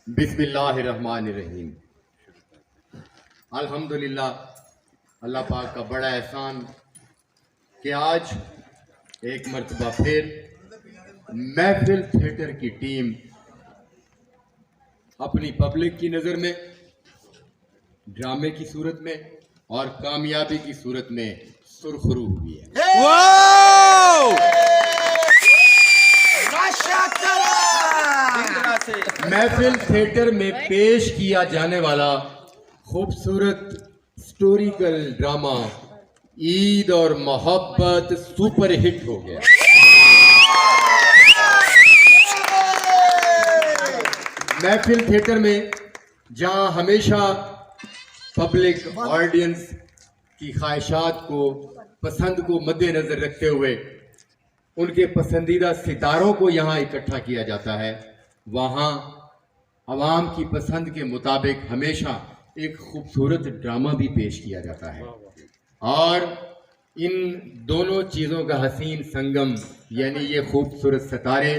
बिस्मिल्लाहिर्रहमानिर्रहीम। अल्हम्दुलिल्लाह, अल्लाह पाक का बड़ा एहसान कि आज एक मर्तबा फिर महफिल थिएटर की टीम अपनी पब्लिक की नज़र में ड्रामे की सूरत में और कामयाबी की सूरत में सुरखरू हुई है। महफिल थिएटर में पेश किया जाने वाला खूबसूरत हिस्टोरिकल ड्रामा ईद और मोहब्बत सुपर हिट हो गया। महफिल थिएटर में जहां हमेशा पब्लिक ऑडियंस की ख्वाहिशात को, पसंद को मद्देनजर रखते हुए उनके पसंदीदा सितारों को यहाँ इकट्ठा किया जाता है, वहाँ आवाम की पसंद के मुताबिक हमेशा एक खूबसूरत ड्रामा भी पेश किया जाता है। और इन दोनों चीज़ों का हसीन संगम यानी ये खूबसूरत सितारे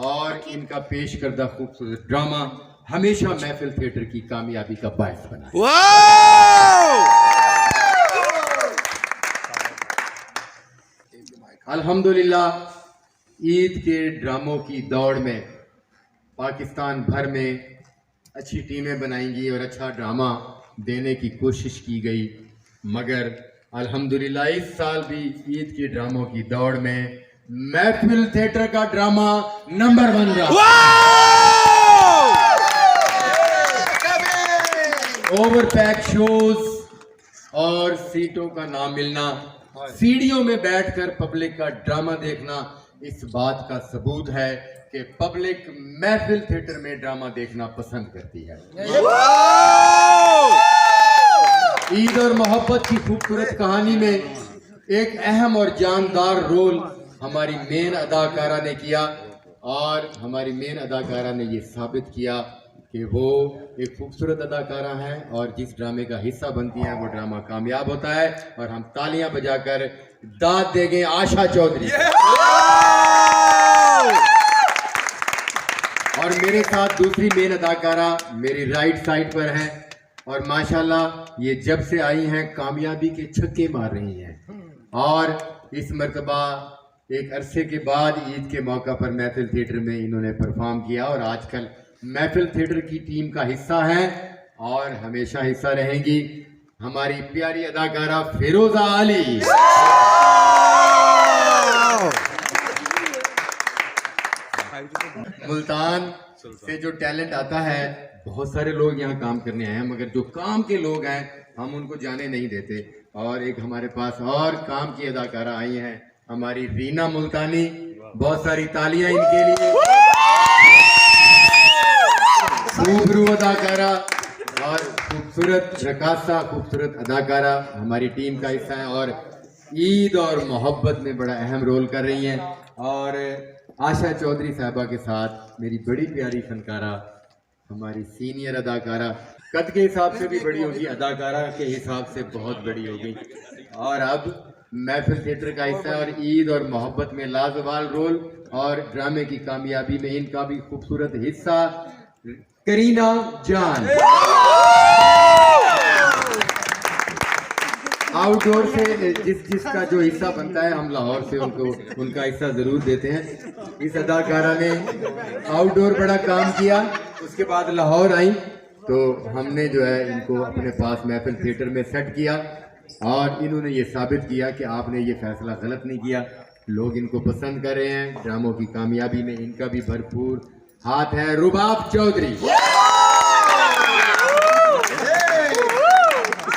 और इनका पेश करदा खूबसूरत ड्रामा हमेशा महफिल थिएटर की कामयाबी का बायस बना है। अल्हम्दुलिल्लाह, ईद के ड्रामों की दौड़ में पाकिस्तान भर में अच्छी टीमें बनाएंगी और अच्छा ड्रामा देने की कोशिश की गई, मगर अल्हम्दुलिल्लाह इस साल भी ईद के ड्रामों की दौड़ में महफिल थिएटर का ड्रामा नंबर 1 रहा। ओवर पैक शोज और सीटों का ना मिलना, सीढ़ियों में बैठकर पब्लिक का ड्रामा देखना इस बात का सबूत है कि पब्लिक महफिल थिएटर में ड्रामा देखना पसंद करती है। ईद और मोहब्बत की खूबसूरत कहानी में एक अहम और जानदार रोल हमारी मेन अदाकारा ने किया और हमारी मेन अदाकारा ने ये साबित किया कि वो एक खूबसूरत अदाकारा है और जिस ड्रामे का हिस्सा बनती है वो ड्रामा कामयाब होता है। और हम तालियां बजाकर दाद देंगे आशा चौधरी। और मेरे साथ दूसरी मेन अदाकारा मेरी राइट साइड पर है और माशाल्लाह ये जब से आई हैं कामयाबी के छक्के मार रही हैं। और इस मर्तबा एक अरसे के बाद ईद के मौका पर महफिल थिएटर में इन्होंने परफॉर्म किया और आजकल महफिल थिएटर की टीम का हिस्सा है और हमेशा हिस्सा रहेंगी हमारी प्यारी अदाकारा फिरोजा अली। मुल्तान से जो टैलेंट आता है, बहुत सारे लोग यहाँ काम करने आए हैं, मगर जो काम के लोग हैं हम उनको जाने नहीं देते। और एक हमारे पास और काम की अदाकारा आई हैं हमारी रीना मुल्तानी, बहुत सारी तालियां इनके लिए। खूबरू अदाकारा और खूबसूरत रकासा, खूबसूरत अदाकारा हमारी टीम का हिस्सा है और ईद और मोहब्बत में बड़ा अहम रोल कर रही हैं। और आशा चौधरी साहबा के साथ मेरी बड़ी प्यारी फनकारा हमारी सीनियर अदाकारा, कद के हिसाब से भी बड़ी होगी, अदाकारा के हिसाब से बहुत बड़ी होगी और अब महफिल थिएटर का हिस्सा है। और ईद और मोहब्बत में लाजवाल रोल और ड्रामे की कामयाबी में इनका भी खूबसूरत हिस्सा करीना जान। आउटडोर से जिसका जो हिस्सा बनता है हम लाहौर से उनका हिस्सा जरूर देते हैं। इस अदाकारा ने आउटडोर बड़ा काम किया, उसके बाद लाहौर आई तो हमने जो है इनको अपने पास महफिल थिएटर में सेट किया और इन्होंने ये साबित किया कि आपने ये फैसला गलत नहीं किया। लोग इनको पसंद कर रहे हैं, ड्रामों की कामयाबी में इनका भी भरपूर हाथ है। रुबाब चौधरी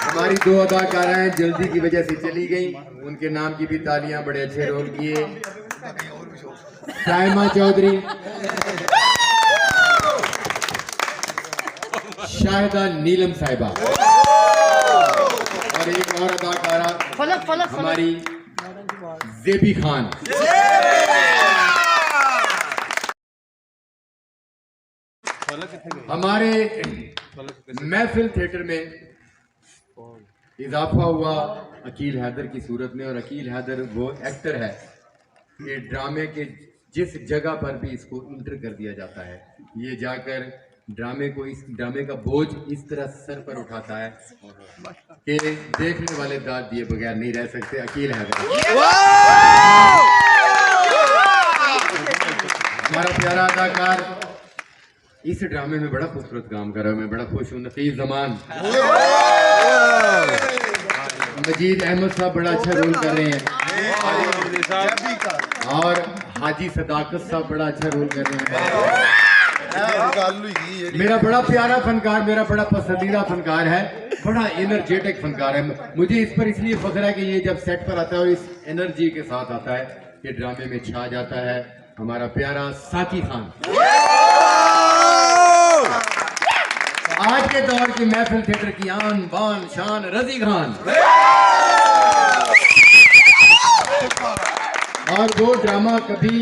हमारी दो अदाकाराएं जल्दी की वजह से चली गई, उनके नाम की भी तालियां, बड़े अच्छे रोल किए। साइमा चौधरी, शाहिदा नीलम साहिबा और एक और अदाकारा हमारी जेबी खान। हमारे महफिल थिएटर में इजाफा हुआ अकील हैदर की सूरत में और अकील हैदर वो एक्टर है कि ड्रामे के जिस जगह पर भी इसको इंटर कर दिया जाता है, ये जाकर ड्रामे को, इस ड्रामे का बोझ इस तरह सर पर उठाता है कि देखने वाले दाद दिए बगैर नहीं रह सकते। अकील है हमारा प्यारा अदाकार इस ड्रामे में बड़ा खूबसूरत काम कर रहा है। मैं बड़ा खुश हूँ। नफीस जमान, मजीद अहमद साहब बड़ा अच्छा रोल कर रहे हैं और हाजी सदाकत साहब बड़ा अच्छा रोल कर रहे हैं। मेरा बड़ा प्यारा फनकार, मेरा बड़ा पसंदीदा फनकार है, बड़ा एनर्जेटिक फनकार है। मुझे इस पर इसलिए फख्र है कि ये जब सेट पर आता है और इस एनर्जी के साथ आता है, ये ड्रामे में छा जाता है हमारा प्यारा साकी खान। आज के दौर की महफिल थिएटर की आन बान शान रजी खान। और वो ड्रामा कभी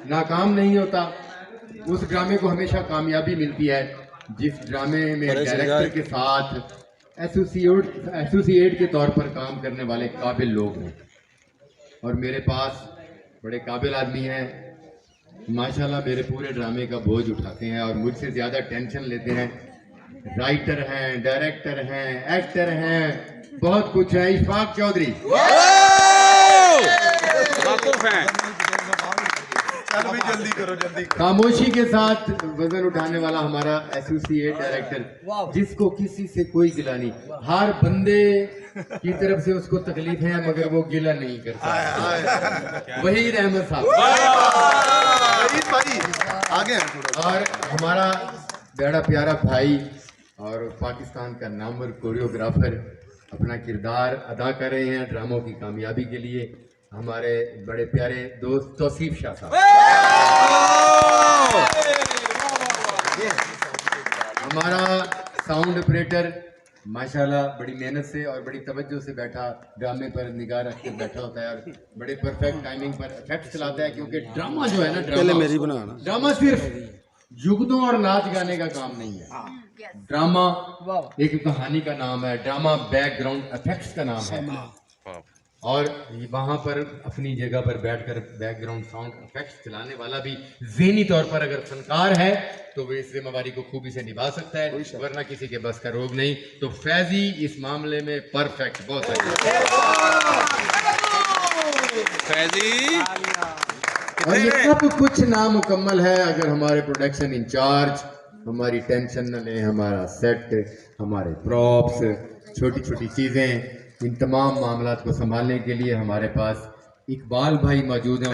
नाकाम नहीं होता, उस ड्रामे को हमेशा कामयाबी मिलती है जिस ड्रामे में डायरेक्टर के साथ एसोसिएट के तौर पर काम करने वाले काबिल लोग हैं। और मेरे पास बड़े काबिल आदमी हैं माशाल्लाह, मेरे पूरे ड्रामे का बोझ उठाते हैं और मुझसे ज़्यादा टेंशन लेते हैं। राइटर हैं, डायरेक्टर हैं, एक्टर हैं, बहुत कुछ है। इशफाक चौधरी जल्दी करो, जल्दी करो। खामोशी के साथ वजन उठाने वाला हमारा एसोसिएट डायरेक्टर, जिसको किसी से कोई गिला नहीं, हर बंदे की तरफ से उसको तकलीफ है मगर वो गिला नहीं करता। वहीद अहमद साहब आगे। और हमारा बड़ा प्यारा भाई और पाकिस्तान का नामवर कोरियोग्राफर अपना किरदार अदा कर रहे हैं ड्रामों की कामयाबी के लिए, हमारे बड़े प्यारे दोस्त तौसीफ शाह साहब। हमारा साउंड ऑपरेटर माशाल्लाह बड़ी मेहनत से और बड़ी तवज्जो से बैठा ड्रामे पर निगाह रख के बैठा होता है और बड़े परफेक्ट टाइमिंग पर इफेक्ट चलाता है, क्योंकि ड्रामा जो है ना, ड्रामा सिर्फ जुगदों और नाच गाने का काम नहीं है। ड्रामा एक कहानी का नाम है, ड्रामा बैकग्राउंड इफेक्ट्स का नाम है। और वहाँ पर अपनी जगह पर बैठकर बैकग्राउंड साउंड इफेक्ट्स चलाने वाला भी ज़हनी तौर पर अगर फनकार है तो वो इस जिम्मेवारी को खूबी से निभा सकता है, वरना किसी के बस का रोग नहीं। तो फैजी इस मामले में परफेक्ट, बहुत फैजी। और ये सब कुछ नामुकम्मल है अगर हमारे प्रोडक्शन इंचार्ज हमारी टेंशन न लें, हमारा सेट, हमारे प्रॉप्स, छोटी छोटी चीज़ें, इन तमाम मामलात को संभालने के लिए हमारे पास इकबाल भाई मौजूद हैं।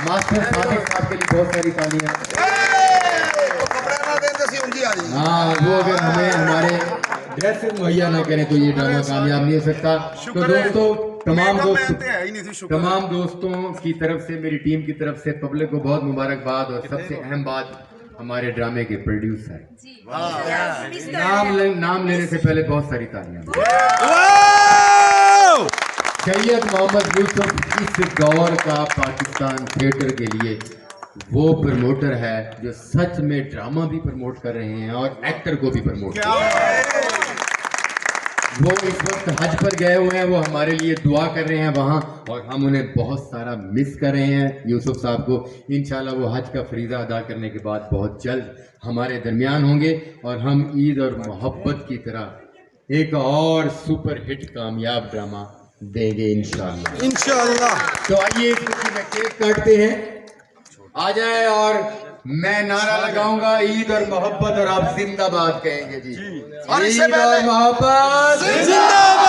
मास्टर सादिक साहब के लिए बहुत सारी तालियां। हाँ, वो अगर हमें हमारे ड्रेस मुहैया ना करें तो ये ड्रामा कामयाब नहीं हो सकता। तो दोस्तों, तमाम दोस्तों की तरफ से, मेरी टीम की तरफ से पब्लिक को बहुत मुबारकबाद। और सबसे अहम बात, हमारे ड्रामे के प्रोड्यूसर, नाम लेने से पहले बहुत सारी तालियां। सैयद मोहम्मद यूसुफ इस दौर का पाकिस्तान थिएटर के लिए वो प्रमोटर है जो सच में ड्रामा भी प्रमोट कर रहे हैं और एक्टर को भी प्रमोट कर रहे हैं। वो इस वक्त हज पर गए हुए हैं, वो हमारे लिए दुआ कर रहे हैं वहाँ, और हम उन्हें बहुत सारा मिस कर रहे हैं यूसुफ साहब को। इंशाल्लाह वो हज का फरीज़ा अदा करने के बाद बहुत जल्द हमारे दरमियान होंगे और हम ईद और मोहब्बत की तरह एक और सुपर हिट कामयाब ड्रामा देंगे इंशाल्लाह। तो आइए इस खुशी में केक काटते हैं, आ जाए और मैं नारा लगाऊंगा ईद और मोहब्बत और आप जिंदाबाद कहेंगे जी। ईद और मोहब्बत जिंदाबाद।